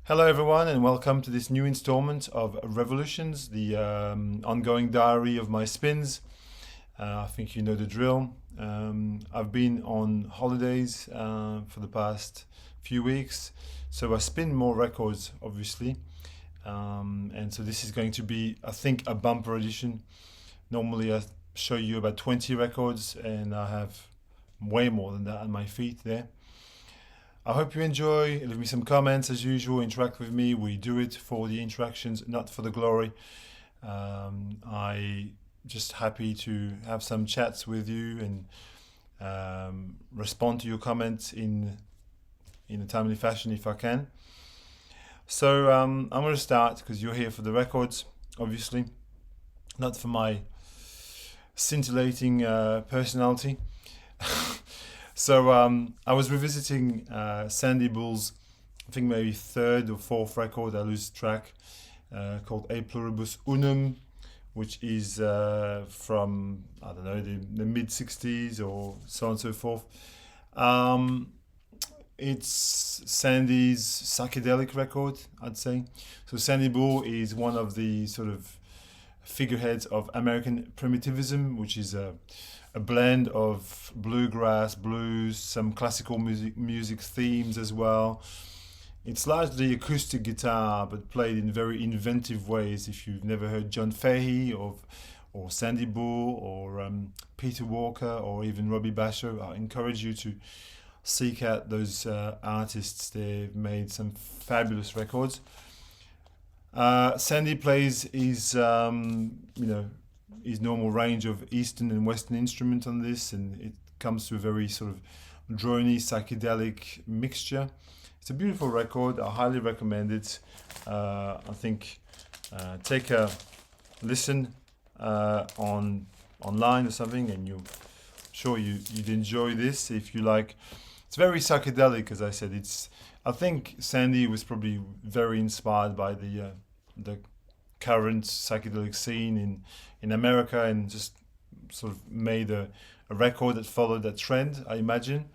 Hello, everyone, and welcome to this new installment of Revolutions, the ongoing diary of my spins. I think you know the drill. I've been on holidays for the past few weeks, so I spin more records, obviously. And so this is going to be, I think, a bumper edition. Normally, I show you about 20 records, and I have way more than that on my feet there. I hope you enjoy. Leave me some comments as usual. Interact with me. We do it for the interactions, not for the glory. I just happy to have some chats with you and respond to your comments in a timely fashion if I can. So I'm going to start because you're here for the records, obviously, not for my scintillating personality. So I was revisiting Sandy Bull's, I think maybe third or fourth record, I lose track, called A Pluribus Unum, which is from, I don't know, the mid 60s or so on and so forth. It's Sandy's psychedelic record, I'd say. So Sandy Bull is one of the sort of figureheads of American primitivism, which is a blend of bluegrass, blues, some classical music themes as well. It's largely acoustic guitar, but played in very inventive ways. If you've never heard John Fahey or Sandy Bull or Peter Walker or even Robbie Basho, I encourage you to seek out those artists. They've made some fabulous records. Sandy plays his normal range of Eastern and Western instruments on this, and it comes to a very sort of drony psychedelic mixture. It's a beautiful record. I highly recommend it. I think take a listen online or something, and you'd enjoy this if you like. It's very psychedelic, as I said. I think Sandy was probably very inspired by the current psychedelic scene in America, and just sort of made a record that followed that trend, I imagine.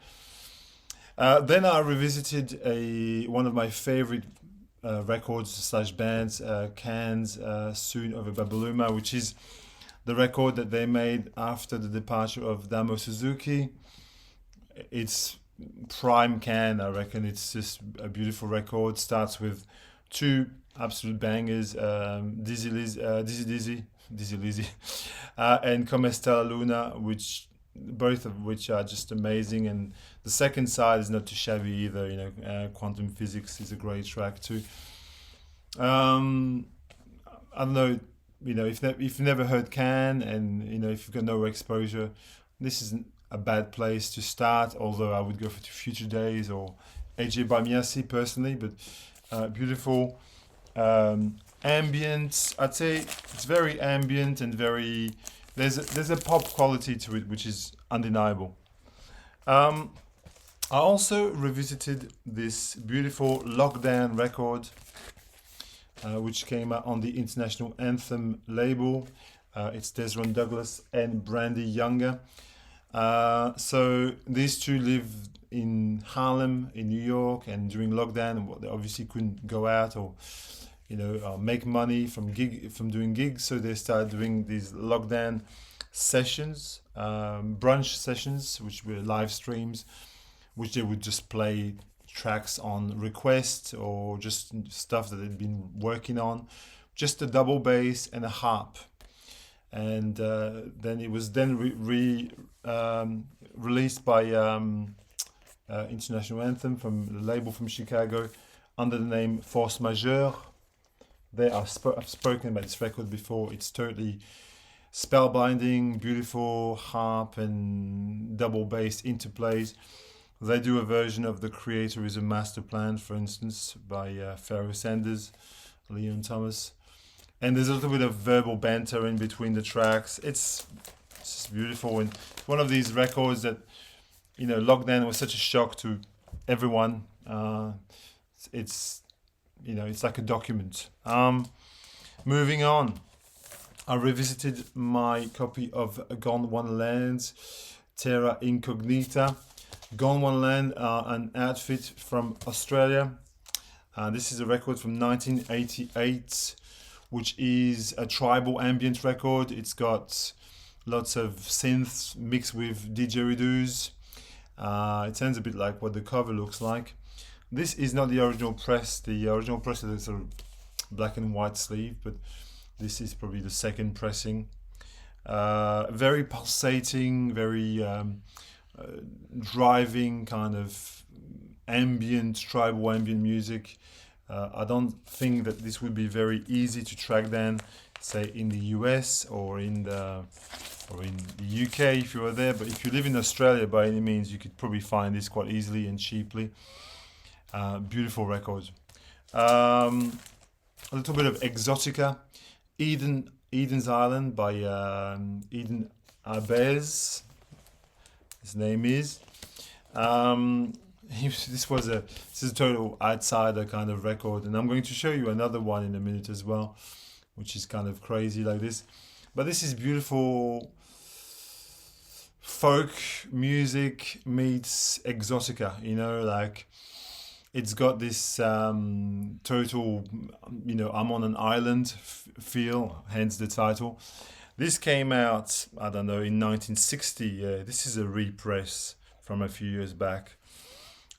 Then I revisited one of my favorite records slash bands, Can's Soon Over Babaluma, which is the record that they made after the departure of Damo Suzuki. It's prime Can, I reckon. It's just a beautiful record. Starts with two absolute bangers, Dizzy Lizzy, and Come Esta La Luna, both of which are just amazing. And the second side is not too shabby either. Quantum Physics is a great track too. I don't know, if you've never heard Can, and if you've got no exposure, this isn't a bad place to start. Although I would go for Future Days or AJ Bamiasi personally, but beautiful. Ambient, I'd say it's very ambient and very there's a pop quality to it which is undeniable. I also revisited this beautiful Lockdown record, which came out on the International Anthem label. It's Desron Douglas and Brandy Younger. So these two lived in Harlem in New York, and during lockdown they obviously couldn't go out or make money from doing gigs, so they started doing these lockdown sessions, brunch sessions, which were live streams, which they would just play tracks on request or just stuff that they'd been working on, just a double bass and a harp. And then it was released by International Anthem from the label from Chicago under the name Force Majeure. I've spoken about this record before. It's totally spellbinding, beautiful harp and double bass interplays. They do a version of The Creator is a Master Plan, for instance, by Pharoah Sanders, Leon Thomas. And there's a little bit of verbal banter in between the tracks. It's just beautiful. And one of these records that, lockdown was such a shock to everyone. It's like a document. Moving on, I revisited my copy of Gone One Land's Terra Incognita. Gone One Land are an outfit from Australia. This is a record from 1988, which is a tribal ambient record. It's got lots of synths mixed with didgeridoos. It sounds a bit like what the cover looks like. This is not the original press. The original press is a sort of black and white sleeve, but this is probably the second pressing. Very pulsating, very driving kind of ambient, tribal ambient music. I don't think that this would be very easy to track down, say in the US or in the UK if you were there. But if you live in Australia, by any means, you could probably find this quite easily and cheaply. Beautiful records. A little bit of Exotica, Eden's Island by Eden Abez. His name is. This is a total outsider kind of record, and I'm going to show you another one in a minute as well, which is kind of crazy like this. But this is beautiful folk music meets Exotica. Like it's got this total, I'm on an island feel, hence the title. This came out, I don't know, in 1960. This is a repress from a few years back.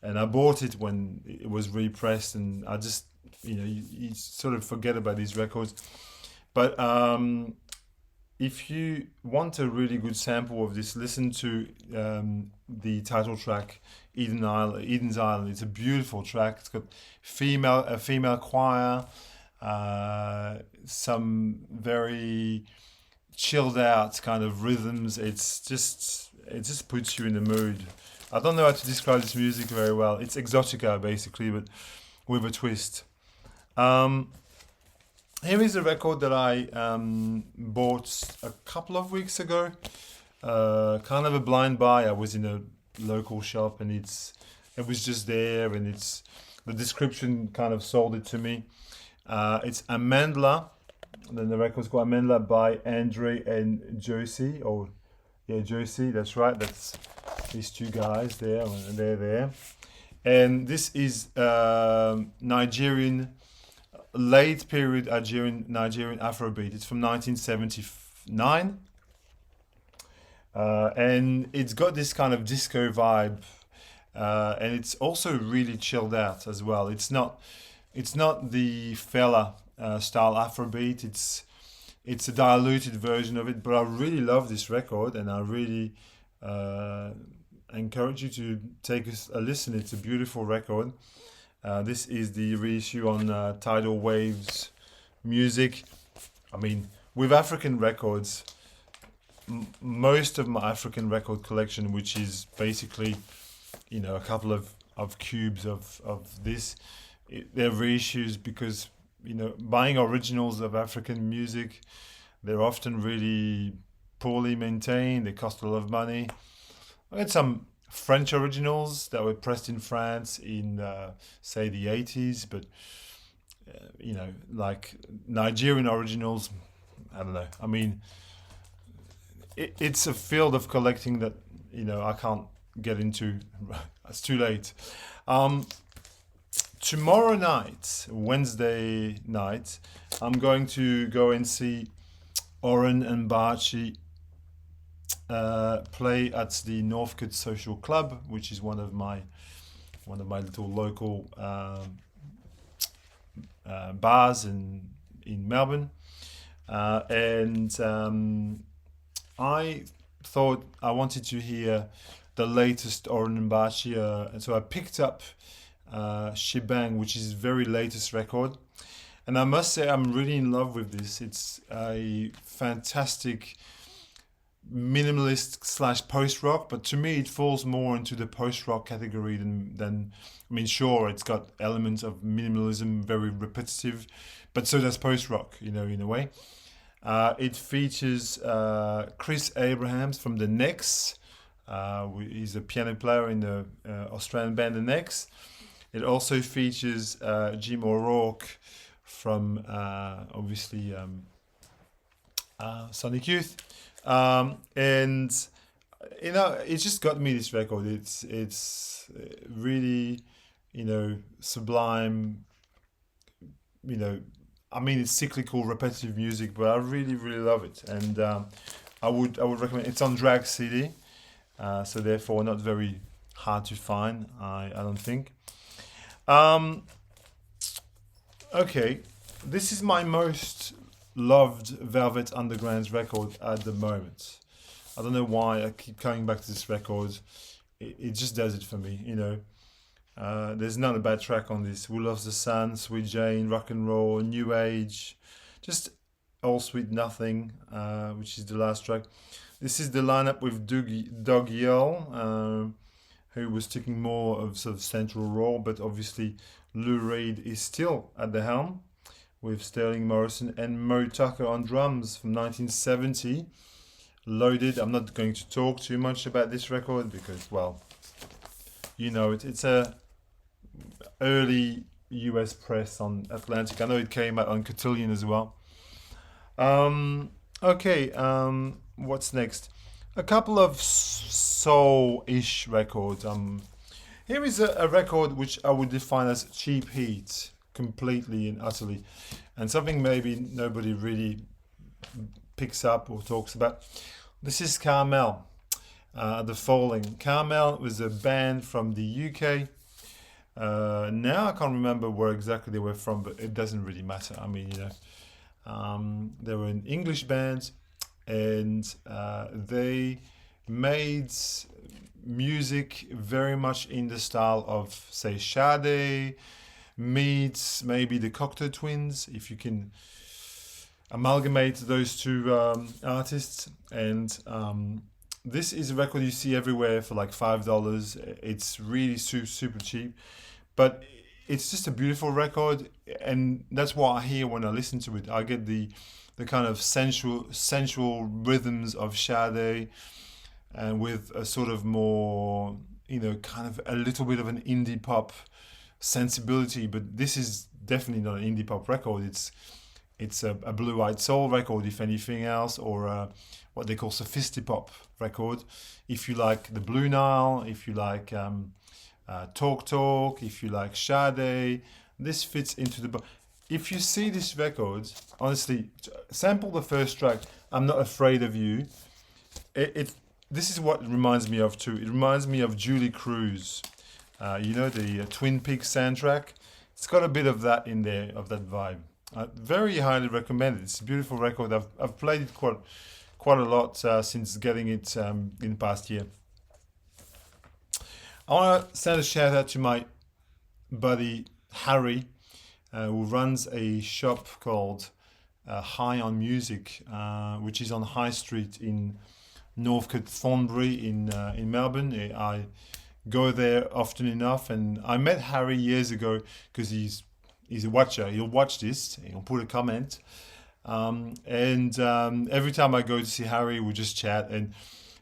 And I bought it when it was repressed, and I just, you sort of forget about these records. But if you want a really good sample of this, listen to the title track, Eden's Island. It's a beautiful track. It's got a female choir, some very chilled out kind of rhythms. It just puts you in the mood. I don't know how to describe this music very well. It's Exotica basically, but with a twist. Here is a record that I bought a couple of weeks ago. Kind of a blind buy. I was in a local shop and it was just there, and the description kind of sold it to me. It's Amandla. Then the record's called Amandla by Andre and Josie. Josie, that's right. That's these two guys there, and they're there. And this is Nigerian, late period Nigerian Afrobeat. It's from 1979. And it's got this kind of disco vibe. And it's also really chilled out as well. It's not the fella style Afrobeat. It's a diluted version of it, but I really love this record, and I really encourage you to take a listen. It's a beautiful record. This is the reissue on Tidal Waves Music. I mean, with African records, most of my African record collection, which is basically, a couple of cubes of this, they're reissues because, buying originals of African music, they're often really poorly maintained. They cost a lot of money. I had some French originals that were pressed in France in, say, the 80s, but, like Nigerian originals, I don't know. I mean, it's a field of collecting that, I can't get into. It's too late. Tomorrow night, Wednesday night, I'm going to go and see Oren and Bachi play at the Northcote Social Club, which is one of my little local bars in Melbourne, and I thought I wanted to hear the latest Oren and Bachi, and so I picked up Shebang, which is his very latest record, and I must say I'm really in love with this. It's a fantastic minimalist / post rock, but to me it falls more into the post rock category than I mean, sure, it's got elements of minimalism, very repetitive, but so does post rock, in a way. It features Chris Abrahams from the Necks. He's a piano player in the Australian band the Necks. It also features Jim O'Rourke from obviously Sonic Youth, and it just got me this record. It's really sublime, you know, I mean, it's cyclical, repetitive music, but I really, really love it, and I would recommend. It's on Drag CD, so therefore not very hard to find. I don't think. Um, okay, this is my most loved Velvet Underground's record at the moment. I don't know why I keep coming back to this record. It just does it for me, you know. There's not a bad track on this. Who Loves the Sun, Sweet Jane, Rock and Roll, New Age, just All Sweet Nothing, which is the last track. This is the lineup with Doug Yell, who was taking more of sort of central role, but obviously Lou Reed is still at the helm with Sterling Morrison and Mo Tucker on drums from 1970. Loaded. I'm not going to talk too much about this record because, well, you know, it's a early US press on Atlantic. I know it came out on Cotillion as well. Okay, what's next? A couple of soul-ish records. Here is a record which I would define as cheap heat, completely and utterly, and something maybe nobody really picks up or talks about. This is Carmel, The Falling. Carmel was a band from the UK. Now I can't remember where exactly they were from, but it doesn't really matter. I mean, you know, they were an English band, and they made music very much in the style of, say, Sade meets maybe the Cocteau Twins, if you can amalgamate those two artists. And this is a record you see everywhere for like $5. It's really super cheap, but it's just a beautiful record, and that's what I hear when I listen to it. I get the kind of sensual rhythms of Sade, and with a sort of more, you know, kind of a little bit of an indie pop sensibility. But this is definitely not an indie pop record. It's a blue-eyed soul record, if anything else, or what they call sophisti-pop record. If you like the Blue Nile, if you like Talk, if you like Sade, this fits into the. If you see this record, honestly, sample the first track. I'm Not Afraid of You. This is what it reminds me of too. It reminds me of Julie Cruz. You know, the Twin Peaks soundtrack. It's got a bit of that in there, of that vibe. Very highly recommended. It's a beautiful record. I've played it quite a lot since getting it in the past year. I want to send a shout out to my buddy Harry, who runs a shop called High on Music, which is on High Street in Northcote Thornbury in Melbourne. I go there often enough, and I met Harry years ago because he's a watcher. He'll watch this. He'll put a comment, and every time I go to see Harry, we just chat, and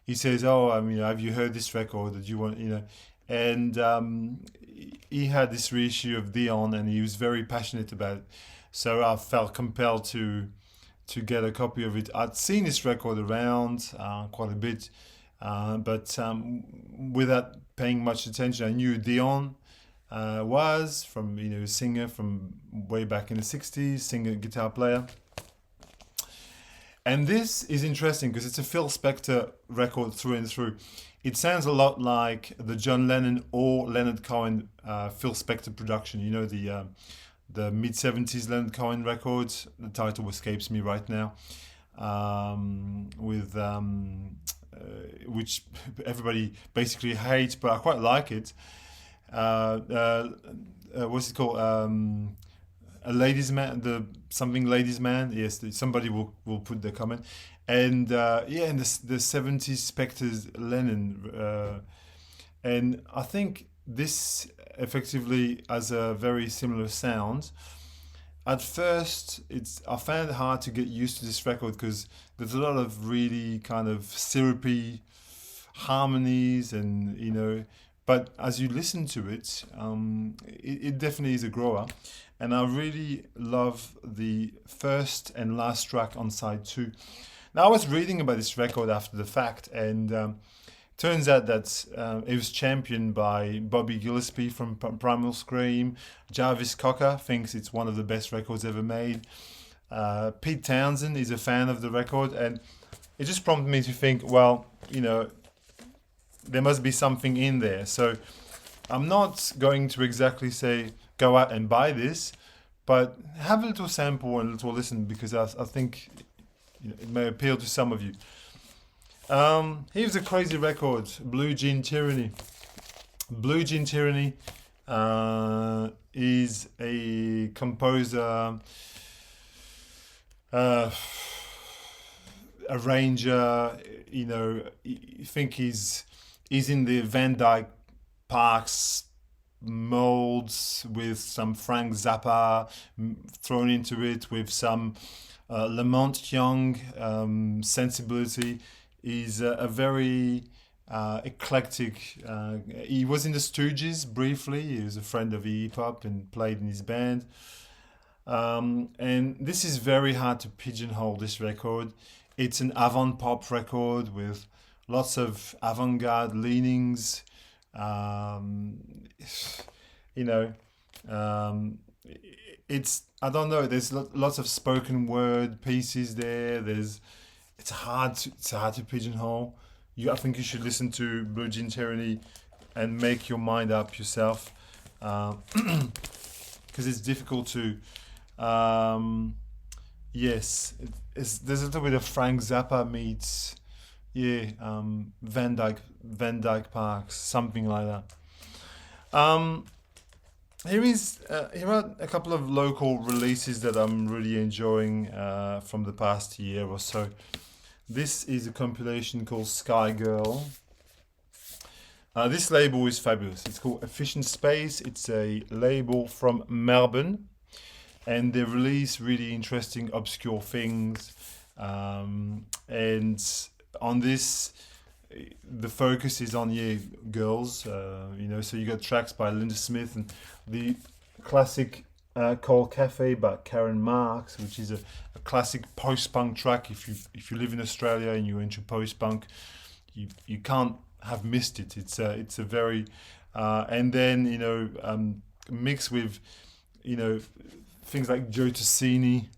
he says, "Oh, I mean, have you heard this record that you want?" You know, and he had this reissue of Dion, and he was very passionate about it. So I felt compelled to get a copy of it. I'd seen this record around quite a bit, but without paying much attention. I knew Dion was from, you know, singer from way back in the 60s, singer, guitar player. And this is interesting because it's a Phil Spector record through and through. It sounds a lot like the John Lennon or Leonard Cohen Phil Spector production. You know, the mid-70s Leonard Cohen records. The title escapes me right now. With which everybody basically hates, but I quite like it. What's it called? A ladies' man, something ladies' man. Yes, somebody will put the comment. And in the 70s Spector's Lennon, and I think this effectively has a very similar sound. At first, I found it hard to get used to this record because there's a lot of really kind of syrupy harmonies, and you know. But as you listen to it, it definitely is a grower, and I really love the first and last track on side 2. Now I was reading about this record after the fact, and Turns out that it was championed by Bobby Gillespie from Primal Scream. Jarvis Cocker thinks it's one of the best records ever made. Pete Townsend is a fan of the record, and it just prompted me to think, well, there must be something in there. So I'm not going to exactly say go out and buy this, but have a little sample and a little listen, because I think it may appeal to some of you. Here's a crazy record, Blue Jean Tyranny. Blue Jean Tyranny is a composer, arranger. I think he's in the Van Dyke Parks molds, with some Frank Zappa thrown into it, with some Lamont Young sensibility. He's a very eclectic. He was in the Stooges briefly. He was a friend of Iggy Pop and played in his band. And this is very hard to pigeonhole, this record. It's an avant-pop record with lots of avant-garde leanings. It's, I don't know, there's lots of spoken word pieces there. It's hard to pigeonhole. I think you should listen to Blue Jean Tyranny and make your mind up yourself, because it's difficult to. There's a little bit of Frank Zappa meets, Van Dyke Parks, something like that. Here are a couple of local releases that I'm really enjoying from the past year or so. This is a compilation called Sky Girl. This label is fabulous. It's called Efficient Space. It's a label from Melbourne, and they release really interesting, obscure things. And on this, the focus is on girls. So you got tracks by Linda Smith and the classic Cold Cafe by Karen Marks, which is a classic post-punk track. If you live in Australia and you're into post-punk, you can't have missed it. It's a very and then mixed with things like Joe Tassini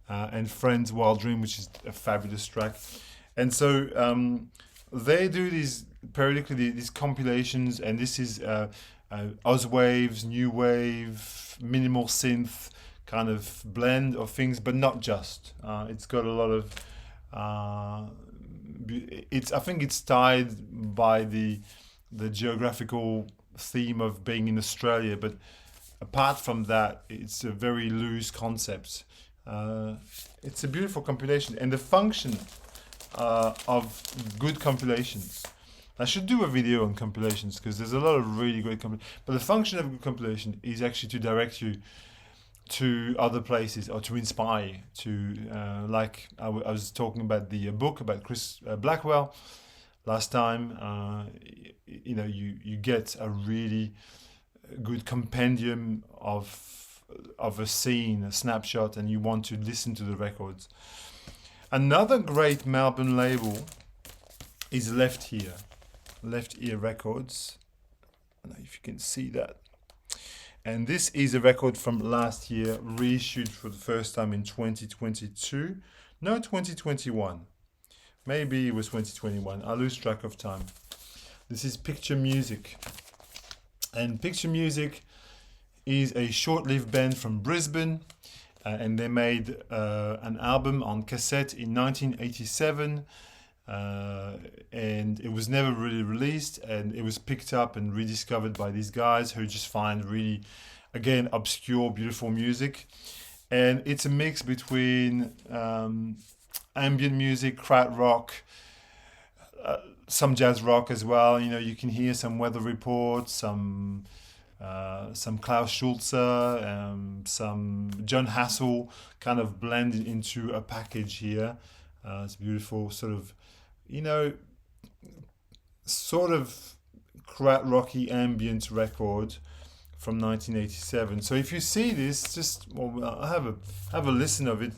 and Friends Wild Dream, which is a fabulous track. And so they do periodically these compilations, and this is Ozwaves, new wave, minimal synth kind of blend of things, but not just. It's got a lot of. I think it's tied by the geographical theme of being in Australia, but apart from that, it's a very loose concept. It's a beautiful compilation, and the function of good compilations. I should do a video on compilations, because there's a lot of really great compilations. But the function of a good compilation is actually to direct you to other places, or to inspire you to, like I was talking about the book about Chris Blackwell last time. You get a really good compendium of a scene, a snapshot, and you want to listen to the records. Another great Melbourne label is Left Ear Records. I don't know if you can see that. And this is a record from last year, reissued for the first time in 2022. No, 2021. Maybe it was 2021. I lose track of time. This is Picture Music. And Picture Music is a short-lived band from Brisbane. And they made an album on cassette in 1987. And it was never really released, and it was picked up and rediscovered by these guys who just find really, again, obscure, beautiful music. And it's a mix between ambient music, krautrock, rock, some jazz rock as well. You can hear some Weather Report, some Klaus Schulze, some John Hassel, kind of blended into a package here. It's beautiful, sort of krautrocky ambient record from 1987. So if you see this, just have a listen of it.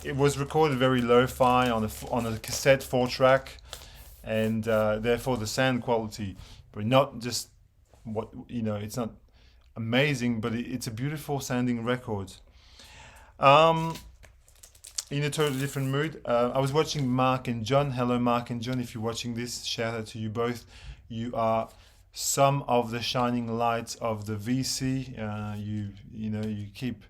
It was recorded very lo-fi on a cassette 4-track, and therefore the sound quality, but not just what it's not amazing, but it's a beautiful sounding record. Um, in a totally different mood, I was watching Mark and John. Hello, Mark and John. If you're watching this, shout out to you both. You are some of the shining lights of the VC. You keep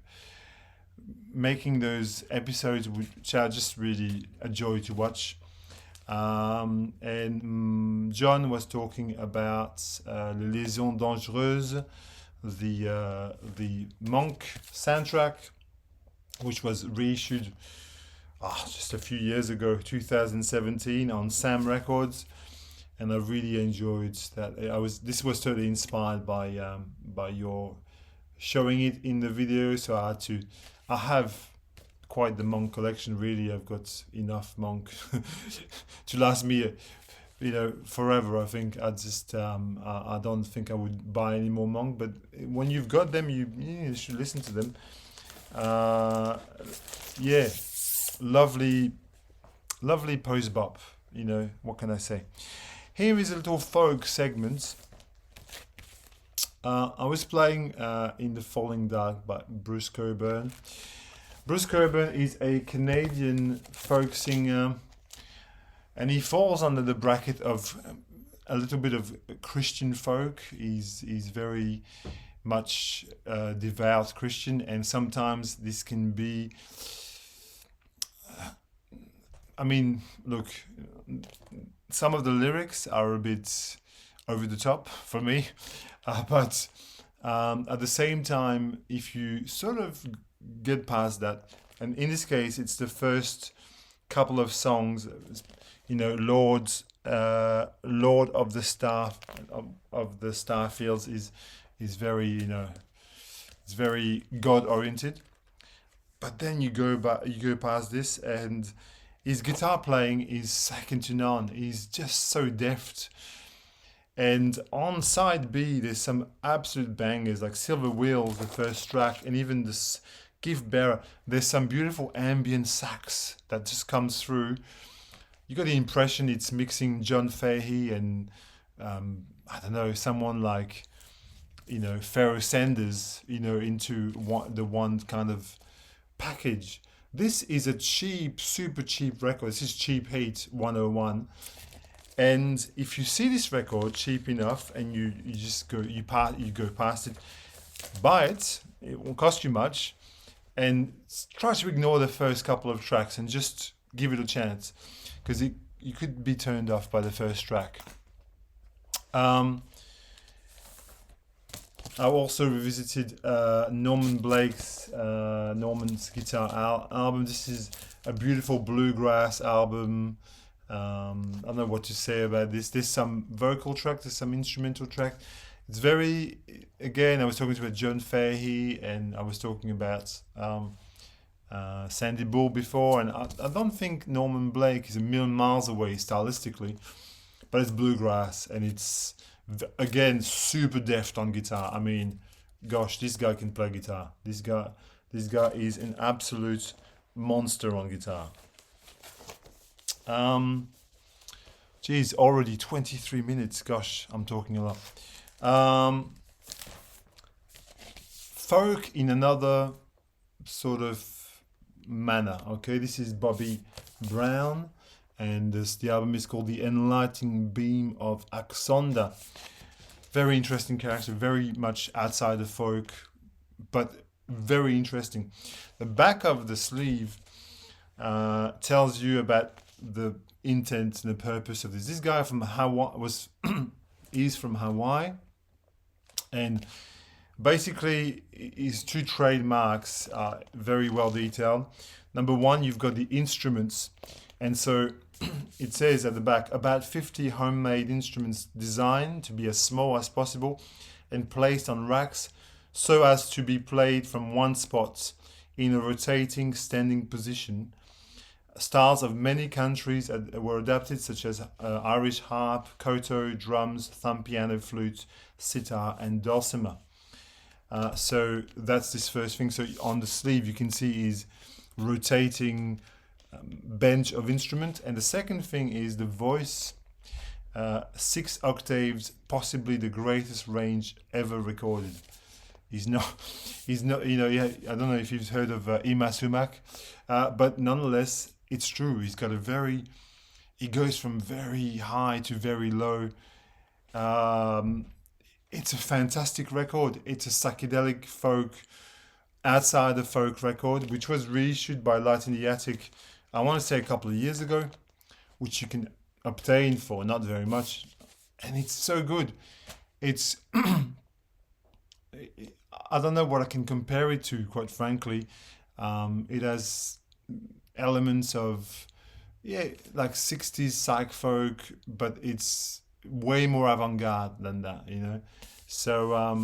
making those episodes which are just really a joy to watch. And John was talking about Les Liaisons Dangereuses, the Monk soundtrack, which was reissued just a few years ago, 2017, on Sam Records, and I really enjoyed that. This was totally inspired by your showing it in the video, so I have quite the Monk collection. Really, I've got enough Monk to last me forever. I think I don't think I would buy any more Monk, but when you've got them, you should listen to them. Yeah, lovely post bop. What can I say? Here is a little folk segment. I was playing In the Falling Dark by Bruce Cockburn. Bruce Cockburn is a Canadian folk singer, and he falls under the bracket of a little bit of Christian folk. He's very much devout Christian, and sometimes this can be. Look, some of the lyrics are a bit over the top for me, but at the same time, if you sort of get past that, and in this case, it's the first couple of songs, Lord of the Star of the Starfields is very, it's very God oriented. But then you go past this, and his guitar playing is second to none. He's just so deft. And on side B, there's some absolute bangers like Silver Wheels, the first track, and even this Gift Bearer. There's some beautiful ambient sax that just comes through. You got the impression it's mixing John Fahey and someone like Pharoah Sanders, into the one kind of package. This is a super cheap record. This is Cheap Heat 101. And if you see this record cheap enough and you go past it, buy it. It won't cost you much, and try to ignore the first couple of tracks and just give it a chance, because you could be turned off by the first track. I also revisited Norman's guitar album. This is a beautiful bluegrass album. I don't know what to say about this. There's some vocal track, there's some instrumental track. It's very, again, I was talking about John Fahey, and I was talking about Sandy Bull before, and I don't think Norman Blake is a million miles away stylistically, but it's bluegrass, and it's, again, super deft on guitar. Gosh, this guy can play guitar. This guy is an absolute monster on guitar. Already 23 minutes. Gosh, I'm talking a lot. Folk in another sort of manner. Okay, this is Bobby Brown, and the album is called The Enlightening Beam of Axonda. Very interesting character, very much outside of folk, but very interesting. The back of the sleeve tells you about the intent and the purpose of this. This guy from Hawaii is from Hawaii, and basically his two trademarks are very well detailed. Number one, you've got the instruments, and so it says at the back, about 50 homemade instruments designed to be as small as possible and placed on racks so as to be played from one spot in a rotating standing position. Styles of many countries were adapted, such as Irish harp, koto, drums, thumb piano, flute, sitar, and dulcimer. So that's this first thing. So on the sleeve, you can see is rotating bench of instrument. And the second thing is the voice 6 octaves, possibly the greatest range ever recorded. He's not, he's not, I don't know if you've heard of Ima Sumac, but nonetheless, it's true. He goes from very high to very low. Um, it's a fantastic record. It's a psychedelic folk, outside the folk record, which was reissued by Light in the Attic, I want to say a couple of years ago, which you can obtain for not very much. And it's so good. It's, I don't know what I can compare it to, quite frankly. It has elements of, yeah, like 60s psych folk, but it's way more avant-garde than that. So,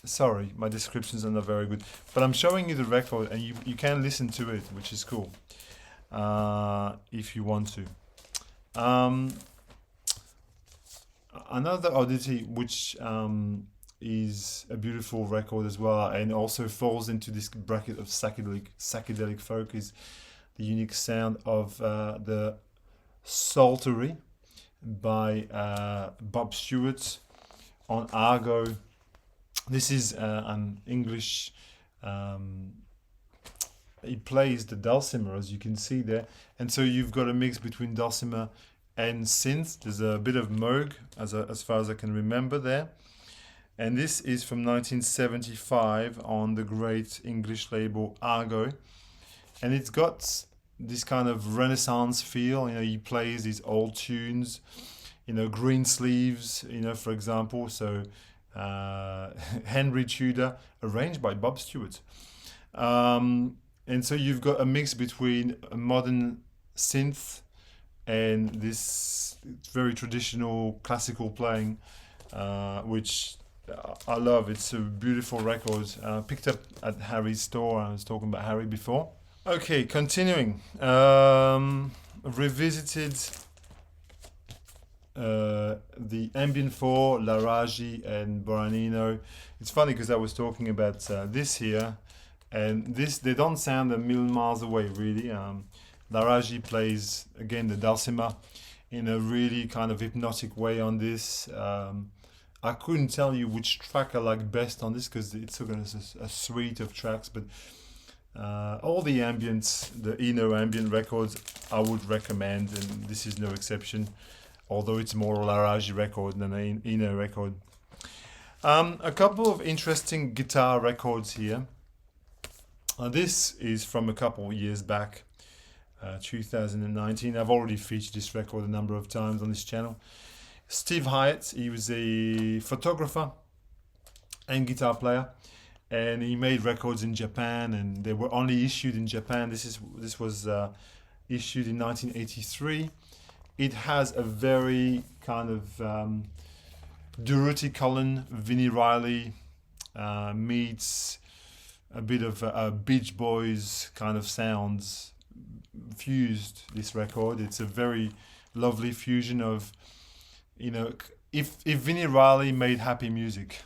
sorry, my descriptions are not very good, but I'm showing you the record and you can listen to it, which is cool, if you want to. Another oddity, which is a beautiful record as well, and also falls into this bracket of psychedelic folk, is the unique sound of the Psaltery by Bob Stewart on Argo. This is an English. He plays the dulcimer, as you can see there, and so you've got a mix between dulcimer and synth. There's a bit of Moog, as far as I can remember there. And this is from 1975 on the great English label Argo. And it's got this kind of Renaissance feel. He plays these old tunes, Green Sleeves, for example. So Henry Tudor, arranged by Bob Stewart. And so you've got a mix between a modern synth and this very traditional classical playing, which I love. It's a beautiful record. Picked up at Harry's store. I was talking about Harry before. Okay, continuing. Revisited the Ambient 4, Laragi and Boranino. It's funny because I was talking about this here, and they don't sound a million miles away, really. Laragi plays, again, the dulcimer in a really kind of hypnotic way on this. I couldn't tell you which track I like best on this because it's a suite of tracks, but all the ambience, the Eno ambient records, I would recommend, and this is no exception, although it's more a Laragi record than an Eno record. A couple of interesting guitar records here. This is from a couple of years back, 2019. I've already featured this record a number of times on this channel. Steve Hyatt, he was a photographer and guitar player, and he made records in Japan, and they were only issued in Japan. This was issued in 1983. It has a very kind of Durruti Cullen, Vinnie Riley meets a bit of Beach Boys kind of sounds fused. This record, it's a very lovely fusion of, if Vinnie Riley made happy music.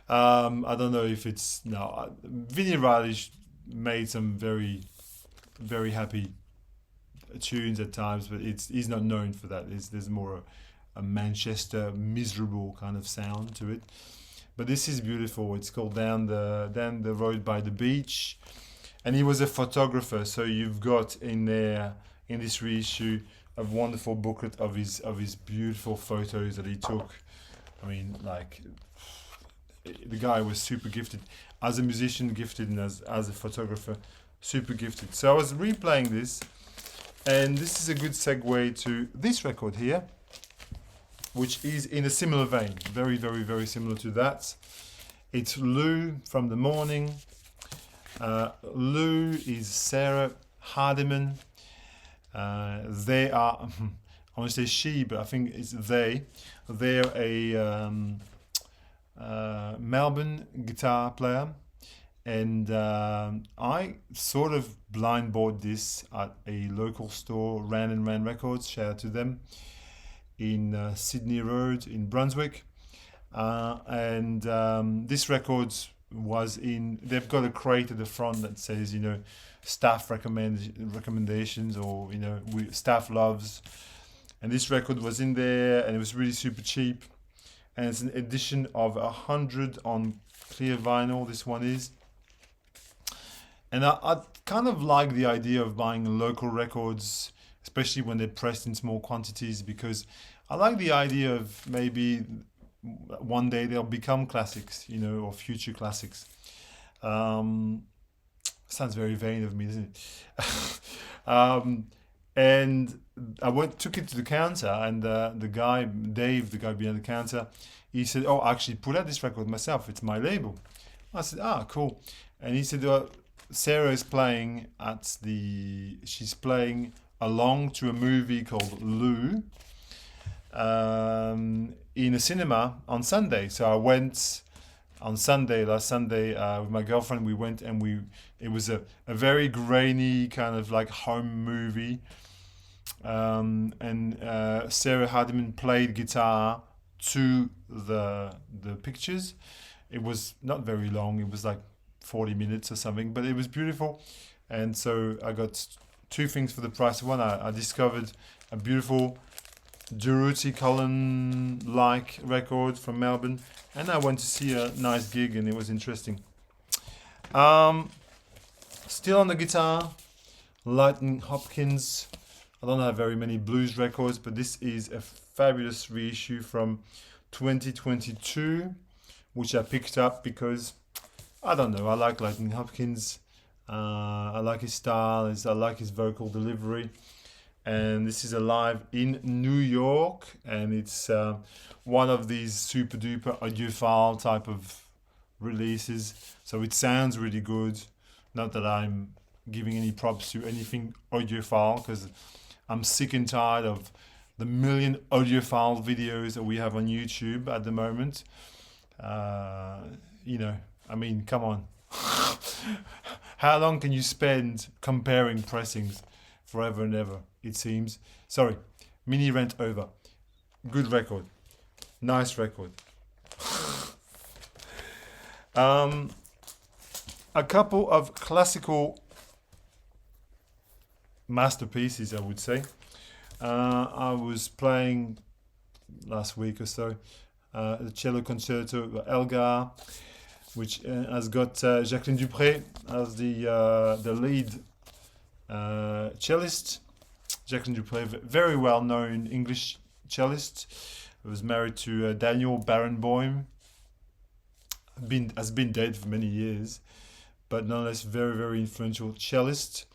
I don't know if it's no. Vinnie Riley made some very, very happy tunes at times, but he's not known for that. There's more a Manchester miserable kind of sound to it. But this is beautiful. It's called Down the Road by the Beach, and he was a photographer. So you've got in there in this reissue a wonderful booklet of his beautiful photos that he took. I mean, like, the guy was super gifted as a musician, gifted, and as a photographer, super gifted. So I was replaying this, and this is a good segue to this record here, which is in a similar vein, very, very, very similar to that. It's Lou from The Morning. Lou is Sarah Hardiman. They are, I want to say she, but I think it's they. They're a Melbourne guitar player, and I sort of blind bought this at a local store, Ran and Ran Records, shout out to them, in Sydney Road in Brunswick. And this record was they've got a crate at the front that says, staff recommendations, or, staff loves. And this record was in there, and it was really super cheap. And it's an edition of 100 on clear vinyl. This one is. And I kind of like the idea of buying local records, especially when they're pressed in small quantities, because I like the idea of maybe one day they'll become classics, you know, or future classics. Um, Sounds very vain of me, doesn't it? And took it to the counter, and the guy, Dave, the guy behind the counter, he said, "Oh, I actually put out this record myself. It's my label." I said, "Ah, cool." And he said, Sarah is playing she's playing along to a movie called Lou in a cinema on Sunday. So I went on Sunday, last Sunday, with my girlfriend. We went, and it was a very grainy kind of like home movie. And Sarah Hardiman played guitar to the pictures. It was not very long. It was like 40 minutes or something, but it was beautiful. And so I got two things for the price of one. I discovered a beautiful Durruti Cullen-like record from Melbourne, and I went to see a nice gig, and it was interesting. Still on the guitar, Lightning Hopkins. I don't have very many blues records, but this is a fabulous reissue from 2022, which I picked up because, I don't know, I like Lightning Hopkins. I like his style, I like his vocal delivery. And this is live in New York, and it's one of these super duper audiophile type of releases. So it sounds really good. Not that I'm giving any props to anything audiophile, because I'm sick and tired of the million audiophile videos that we have on YouTube at the moment. You know, I mean, come on. How long can you spend comparing pressings? Forever and ever, it seems. Sorry, mini rant over. Good record. Nice record. A couple of classical masterpieces, I would say. I was playing last week or so the cello concerto by Elgar, which has got Jacqueline Dupré as the lead cellist. Jacqueline Dupré, very well-known English cellist, was married to Daniel Barenboim. Has been dead for many years, but nonetheless very, very influential cellist.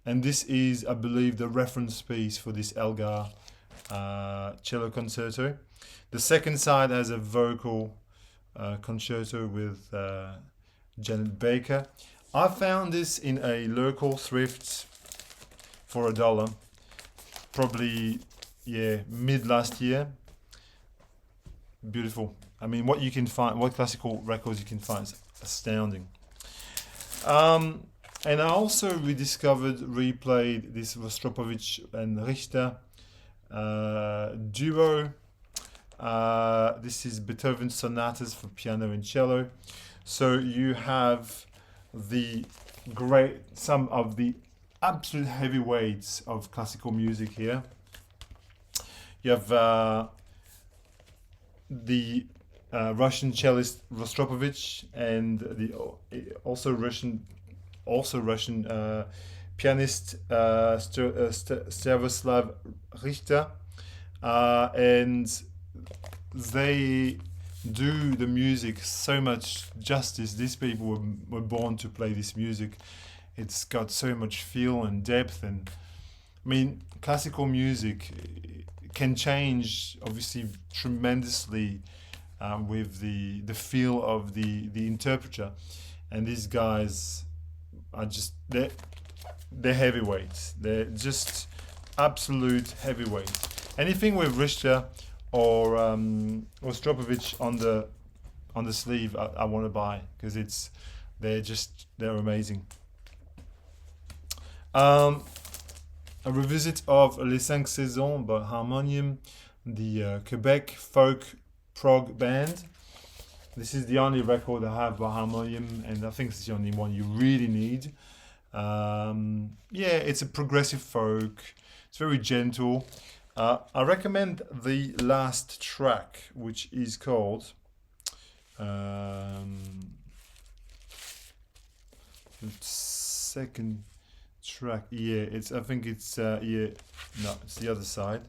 And this is, I believe, the reference piece for this Elgar cello concerto. The second side has a vocal concerto with Janet Baker. I found this in a local thrift for $1, probably mid last year. Beautiful. I mean, what you can find, what classical records you can find is astounding. And I also replayed this Rostropovich and Richter duo. This is Beethoven sonatas for piano and cello. So you have some of the absolute heavyweights of classical music here. You have the Russian cellist Rostropovich and the also Russian pianist Stervoslav Richter, and they do the music so much justice. These people were born to play this music. It's got so much feel and depth, and I mean, classical music can change obviously tremendously with the feel of the interpreter, and these guys are just they're heavyweights. They're just absolute heavyweights. Anything with Richter or Rostropovich on the sleeve, I want to buy, because they're amazing. A revisit of Les Cinq Saisons by Harmonium, the Quebec folk prog band. This is the only record I have by Harmonium, and I think it's the only one you really need. It's a progressive folk. It's very gentle. I recommend the last track, which is called um, the second track. Yeah, it's. I think it's. Yeah, no, it's the other side.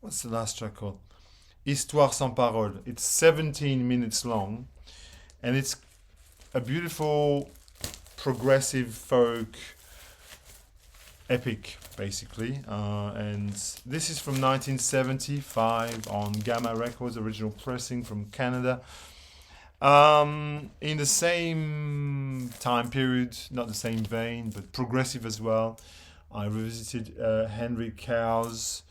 What's the last track called? Histoire sans parole. It's 17 minutes long, and it's a beautiful progressive folk epic, basically. And this is from 1975 on Gamma Records, original pressing from Canada. In the same time period, not the same vein, but progressive as well, I revisited Henry Cow's.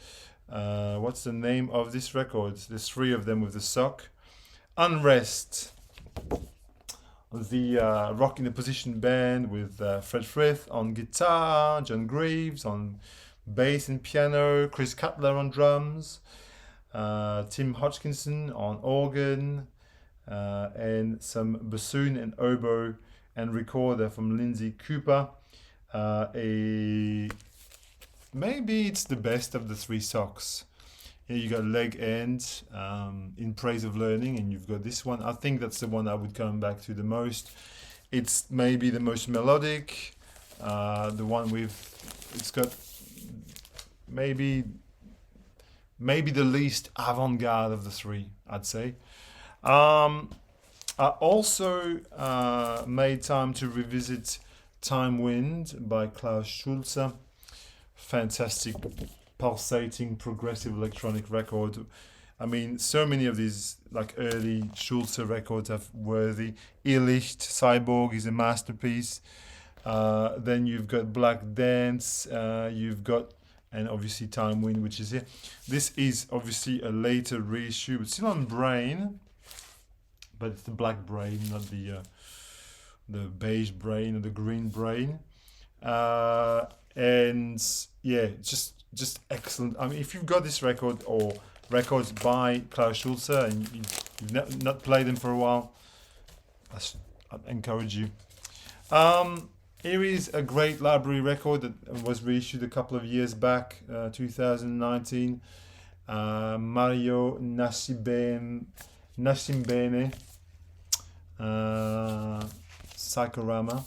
What's the name of this record? There's three of them with the sock. Unrest. The Rock in the Position band with Fred Frith on guitar, John Greaves on bass and piano, Chris Cutler on drums, Tim Hodgkinson on organ, and some bassoon and oboe and recorder from Lindsay Cooper. Maybe it's the best of the three socks. Here you got Leg End, In Praise of Learning, and you've got this one. I think that's the one I would come back to the most. It's maybe the most melodic, the one it's got maybe the least avant-garde of the three, I'd say. I also made time to revisit Time Wind by Klaus Schulze. Fantastic, pulsating, progressive electronic record. I mean, so many of these like early Schulze records are worthy. Irrlicht, Cyborg is a masterpiece. Then you've got Black Dance. You've got, and obviously Time Wind, which is here. This is obviously a later reissue. It's still on Brain, but it's the black Brain, not the beige Brain or the green Brain. And yeah, just excellent. I mean, if you've got this record or records by Klaus Schulze and you've not played them for a while, I'd encourage you. Here is a great library record that was reissued a couple of years back, 2019. Mario Nasimbene, Psychorama.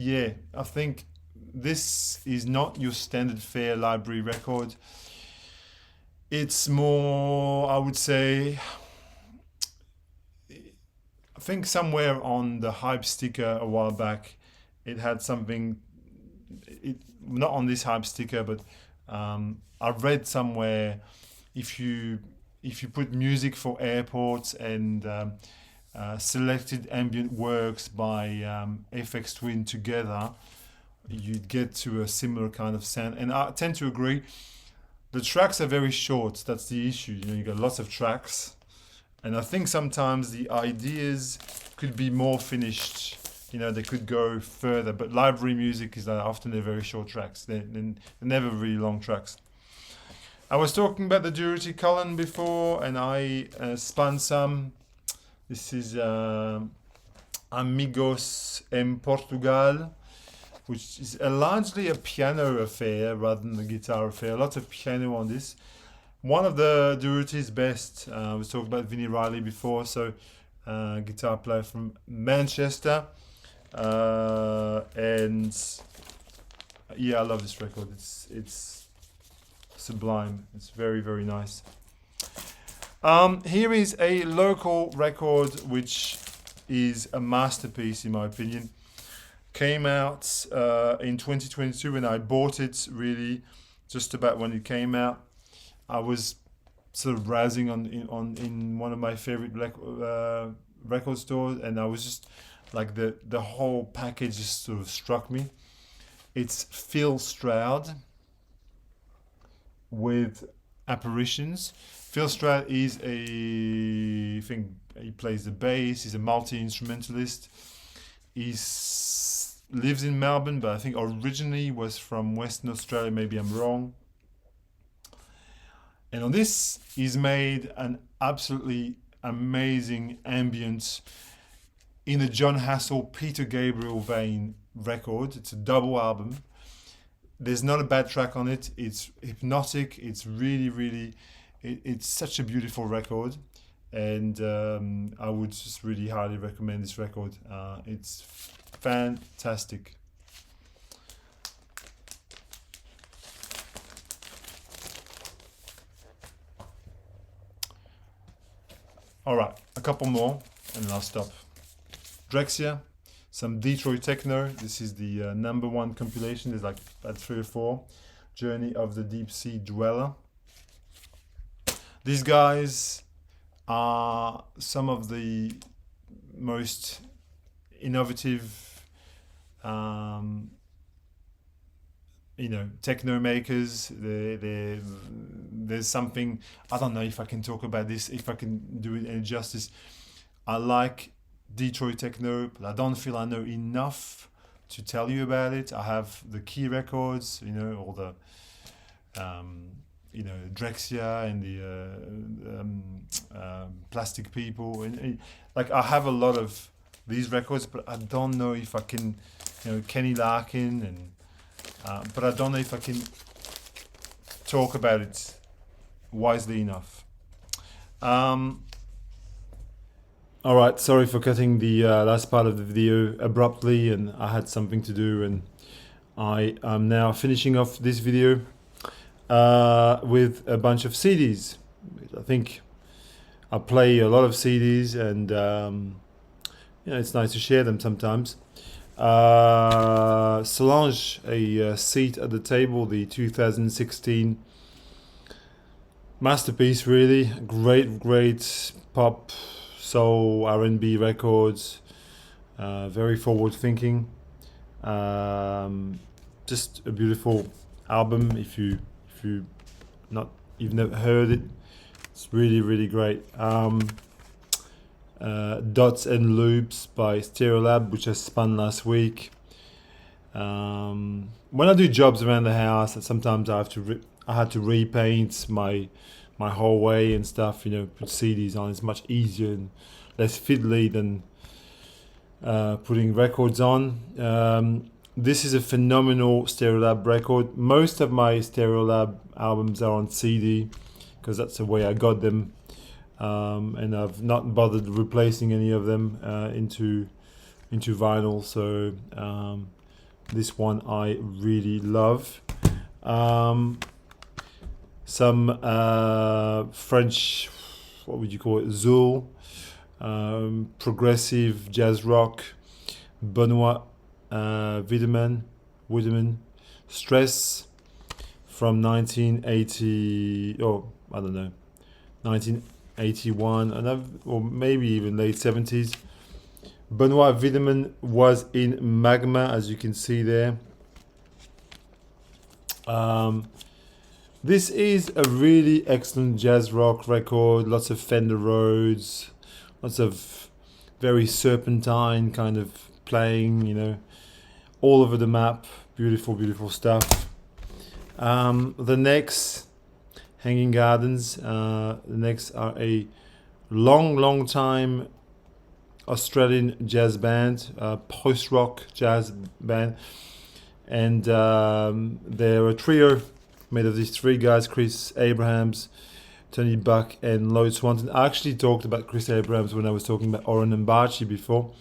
Yeah, I think this is not your standard fare library record. It's more, I would say, I think somewhere on the hype sticker a while back, it had something, not on this hype sticker, but I read somewhere if you put music for airports and selected ambient works by FX Twin together, you'd get to a similar kind of sound. And I tend to agree. The tracks are very short. That's the issue. You got lots of tracks, and I think sometimes the ideas could be more finished. They could go further. But library music is that often they're very short tracks. They're never really long tracks. I was talking about the Durity Cullen before, and I spun some. This is Amigos em Portugal, which is largely a piano affair rather than a guitar affair. Lots of piano on this. One of the Durity's best. I was talking about Vinnie Riley before, so guitar player from Manchester. And yeah, I love this record. It's sublime. It's very, very nice. Here is a local record which is a masterpiece in my opinion. Came out in 2022 and I bought it really just about when it came out. I was sort of browsing in one of my favorite record stores, and I was just like the whole package just sort of struck me. It's Phil Stroud with Apparitions. Phil Stroud is I think he plays the bass. He's a multi-instrumentalist. He lives in Melbourne, but I think originally was from Western Australia. Maybe I'm wrong. And on this, he's made an absolutely amazing ambient in the John Hassell, Peter Gabriel vein record. It's a double album. there's not a bad track on it. It's hypnotic. It's really, it's such a beautiful record, and I would just really highly recommend this record. It's fantastic. All right, a couple more, and then I'll stop. Drexciya, some Detroit techno. This is the #1 compilation. There's like 3 or 4. Journey of the Deep Sea Dweller. These guys are some of the most innovative, techno makers. There's something, I don't know if I can talk about this, if I can do it any justice. I like Detroit techno, but I don't feel I know enough to tell you about it. I have the key records, all the Drexciya and the Plastic People, and like I have a lot of these records, but I don't know if I can, Kenny Larkin, and but I don't know if I can talk about it wisely enough. All right, sorry for cutting the last part of the video abruptly, and I had something to do, and I am now finishing off this video with a bunch of CDs. I think I play a lot of CDs, and it's nice to share them sometimes. Solange, a Seat at the Table, the 2016 masterpiece, really. Great pop, soul, R&B records, very forward thinking. Just a beautiful album. If you've never heard it, it's really great. Dots and Loops by Stereolab, which I spun last week. When I do jobs around the house, sometimes I had to repaint my hallway and stuff. Put CDs on. It's much easier and less fiddly than putting records on. This is a phenomenal Stereolab record. Most of my Stereolab albums are on CD because that's the way I got them. And I've not bothered replacing any of them into vinyl. So this one I really love. Some French, what would you call it? Zoul, progressive jazz rock. Benoit Wiedemann, Stress from 1980. Oh, I don't know, 1981, or maybe even late 70s. Benoit Wiedemann was in Magma, as you can see there. This is a really excellent jazz rock record. Lots of Fender Rhodes, lots of very serpentine kind of playing, all over the map. Beautiful stuff. The next, Hanging Gardens. The next are a long time Australian jazz band, post-rock jazz band, and they're a trio made of these 3 guys: Chris Abrahams, Tony Buck, and Lloyd Swanton. I actually talked about Chris Abrahams when I was talking about Oren and Barchi before.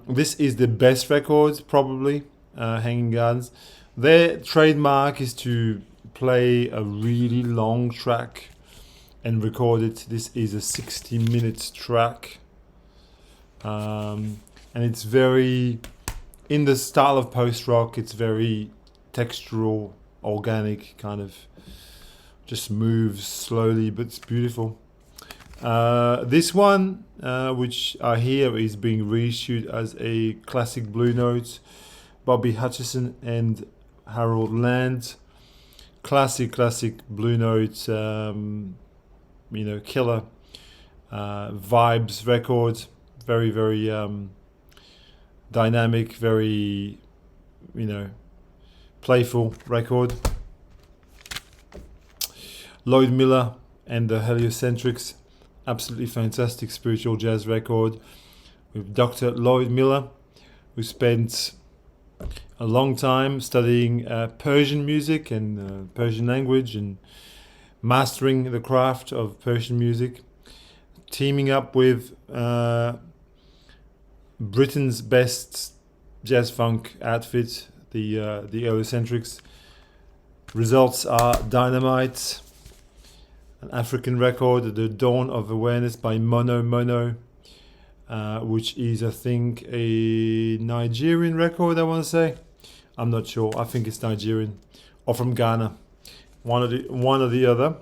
This is the best record, probably, Hanging Gardens. Their trademark is to play a really long track and record it. This is a 60-minute track. And it's very, in the style of post-rock, it's very textural, organic, kind of just moves slowly, but it's beautiful. This one, which I hear is being reissued as a classic Blue Note, Bobby Hutcherson and Harold Land. Classic Blue Note, killer vibes record. Very dynamic, very, playful record. Lloyd Miller and the Heliocentrics, absolutely fantastic spiritual jazz record with Dr. Lloyd Miller, who spent a long time studying Persian music and Persian language and mastering the craft of Persian music, teaming up with Britain's best jazz funk outfit, the Heliocentrics. Results are Dynamite, an African record, The Dawn of Awareness by Mono Mono, which is, I think, a Nigerian record, I want to say. I'm not sure. I think it's Nigerian or from Ghana. One or the other.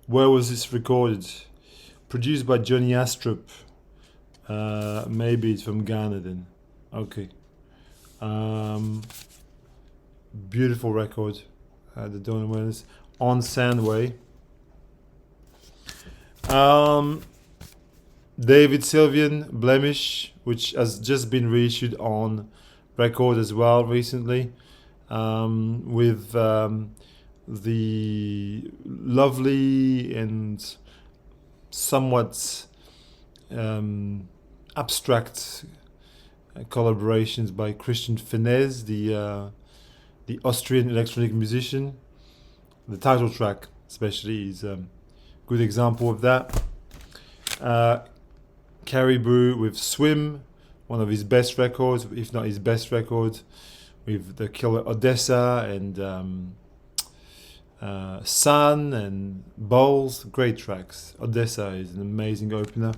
Where was this recorded? Produced by Johnny Astrup. Maybe it's from Ghana then. Okay. Beautiful record. The Dawn of Awareness on Sandway. David Sylvian, Blemish, which has just been reissued on record as well recently, with the lovely and somewhat abstract collaborations by Christian Fenez, the Austrian electronic musician. The title track especially is a good example of that. Caribou with Swim, one of his best records, if not his best record, with the killer Odessa and Sun and Bowls. Great tracks. Odessa is an amazing opener.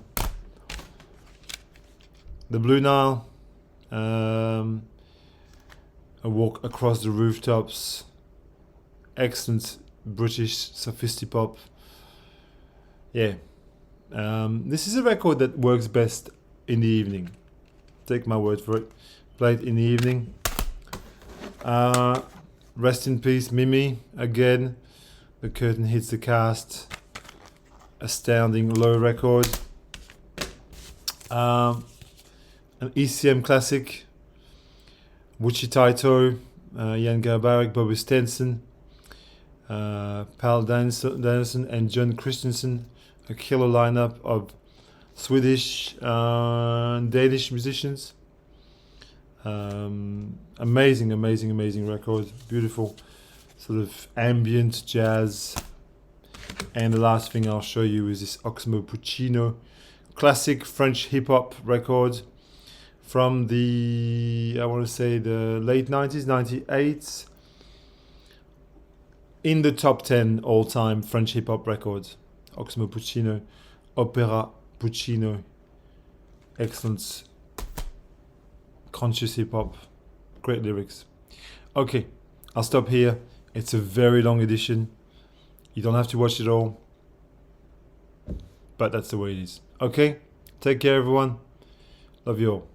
The Blue Nile, A Walk Across the Rooftops, excellent British sophisti-pop. Yeah. This is a record that works best in the evening. Take my word for it. Play it in the evening. Rest in peace, Mimi. Again, The Curtain Hits the Cast. Astounding low record. An ECM classic. Wichitaito, Jan Garbarek, Bobby Stenson, Paul Danielson and John Christensen. A killer lineup of Swedish and Danish musicians. Amazing record. Beautiful sort of ambient jazz. And the last thing I'll show you is this Oxmo Puccino classic French hip-hop record from the, I want to say, the late 90s, 98. In the top 10 all-time French hip-hop records. Oxmo Puccino, Opera Puccino. Excellent. Conscious hip-hop. Great lyrics. Okay, I'll stop here. It's a very long edition. You don't have to watch it all. But that's the way it is. Okay, take care everyone. Love you all.